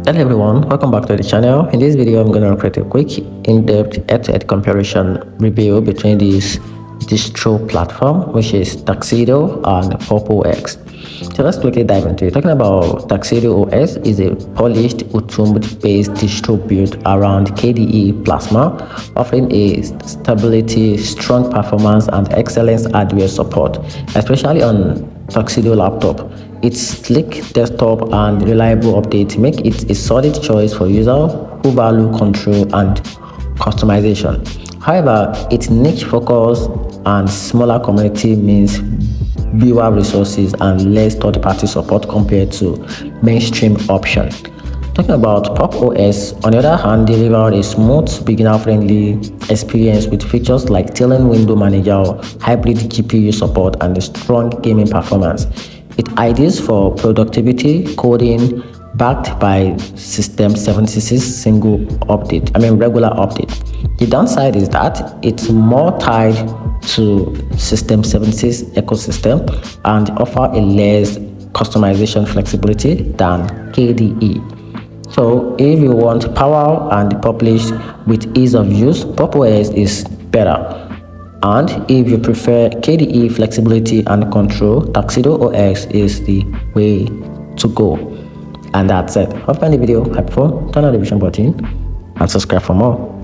Hello everyone, welcome back to the channel. In this video, I'm going to create a quick in-depth head-to-head comparison review between this distro platform, which is Tuxedo and Pop OS. So let's quickly dive into it. Talking about Tuxedo OS is a polished Utumb-based distro built around KDE Plasma, offering a stability, strong performance, and excellent hardware support, especially on Tuxedo laptop. Its sleek desktop and reliable updates make it a solid choice for users who value control and customization. However, its niche focus and smaller community means fewer resources and less third-party support compared to mainstream options. Talking about Pop OS, on the other hand, delivered a smooth, beginner-friendly experience with features like tailoring window manager, hybrid GPU support, and a strong gaming performance. It ideal for productivity, coding, backed by System 76 regular update. The downside is that it's more tied to System 76 ecosystem and offer a less customization flexibility than KDE. So if you want power and publish with ease of use, Pop OS is better. And if you prefer KDE flexibility and control, Tuxedo OS is the way to go. And that's it. Hope you found the video helpful. Turn on the notification button and subscribe for more.